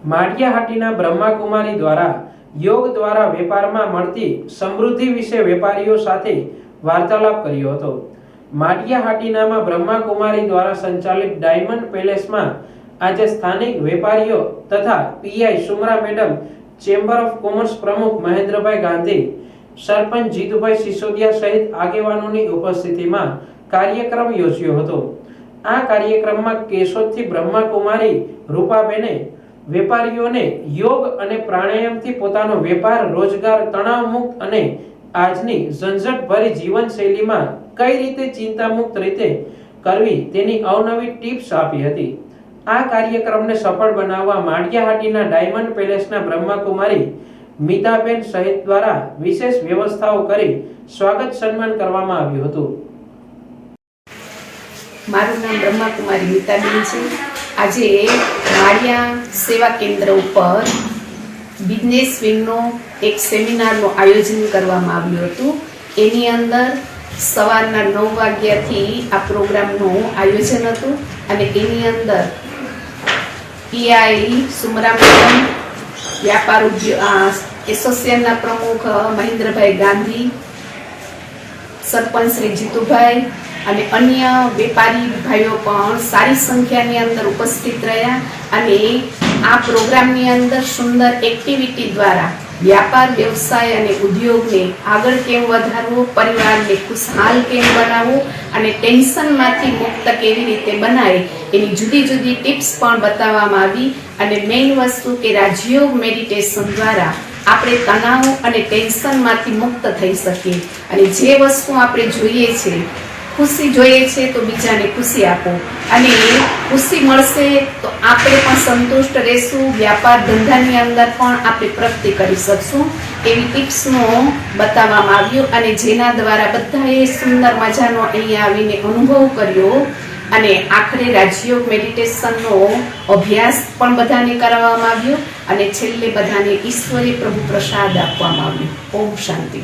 માળિયાહાટીના બ્રહ્માકુમારી દ્વારા યોગ દ્વારા વેપારમાં મળતી સમૃદ્ધિ વિશે વેપારીઓ સાથે વાર્તાલાપ કર્યો હતો। માળિયાહાટીનામાં બ્રહ્માકુમારી દ્વારા સંચાલિત ડાયમંડ પેલેસમાં આજે સ્થાનિક વેપારીઓ તથા PI Sumra madam, chamber of commerce પ્રમુખ મહેન્દ્રભાઈ ગાંધી, સરપંચ જીતુભાઈ સિસોદિયા સહિત આગેવાનોની ઉપસ્થિતિમાં કાર્યક્રમ યોજ્યો હતો। આ કાર્યક્રમમાં કેશોદથી બ્રહ્માકુમારી રૂપાબેને વેપારીઓને યોગ અને પ્રાણાયામથી પોતાનો વેપાર રોજગાર તણાવમુક્ત અને આજની ઝંઝટભરી જીવનશૈલીમાં કઈ રીતે ચિંતામુક્ત રીતે કરવી તેની અવનવી ટિપ્સ આપી હતી। આ કાર્યક્રમને સફળ બનાવવા માળિયાહાટીના ડાયમંડ પેલેસના બ્રહ્માકુમારી મીતાબેન સહિત દ્વારા વિશેષ વ્યવસ્થાઓ કરી સ્વાગત સન્માન કરવામાં આવ્યું હતું। મારું નામ બ્રહ્માકુમારી મીતાબેન છે। આજે માળિયા સેવા કેન્દ્ર ઉપર બિઝનેસ વિંગનો એક સેમિનારનું આયોજન કરવામાં આવ્યું હતું। એની અંદર સવારના 9 વાગ્યાથી આ પ્રોગ્રામનું આયોજન હતું અને એની અંદર પીઆઈ સુમરા મેડમ, વ્યાપાર એસોસિએશનના પ્રમુખ મહેન્દ્રભાઈ ગાંધી, સરપંચ શ્રી જીતુભાઈ અને અન્ય વેપારી ભાઈઓ પણ સારી સંખ્યાની અંદર ઉપસ્થિત રહ્યા અને આ પ્રોગ્રામની અંદર સુંદર એક્ટિવિટી દ્વારા વ્યાપાર, વ્યવસાય અને ઉદ્યોગને આગળ કેમ વધારવો, પરિવારને ખુશહાલ કેમ બનાવવો અને ટેન્શનમાંથી મુક્ત કેવી રીતે બનાવે એની જુદી જુદી ટિપ્સ પણ બતાવવામાં આવી। અને મેઇન વસ્તુ કે રાજયોગ મેડિટેશન દ્વારા આપણે તણાવ અને ટેન્શનમાંથી મુક્ત થઈ શકીએ અને જે વસ્તુ આપણે જોઈએ છે, ખુશી જોઈએ છે તો બીજાને ખુશી આપો અને ખુશી મળશે તો આપણે પણ સંતુષ્ટ રહેશું, વ્યાપાર ધંધાની અંદર પણ આપણે પ્રગતિ કરી શકશું એવી ટિપ્સનો બતાવવામાં આવ્યું અને જેના દ્વારા બધાએ સુંદર મજાનો અહીંયા આવીને અનુભવ કર્યો અને આખરે રાજયોગ મેડિટેશનનો અભ્યાસ પણ બધાને કરાવવામાં આવ્યો અને છેલ્લે બધાને ઈશ્વરી પ્રભુ પ્રસાદ આપવામાં આવ્યો। ઓમ શાંતિ।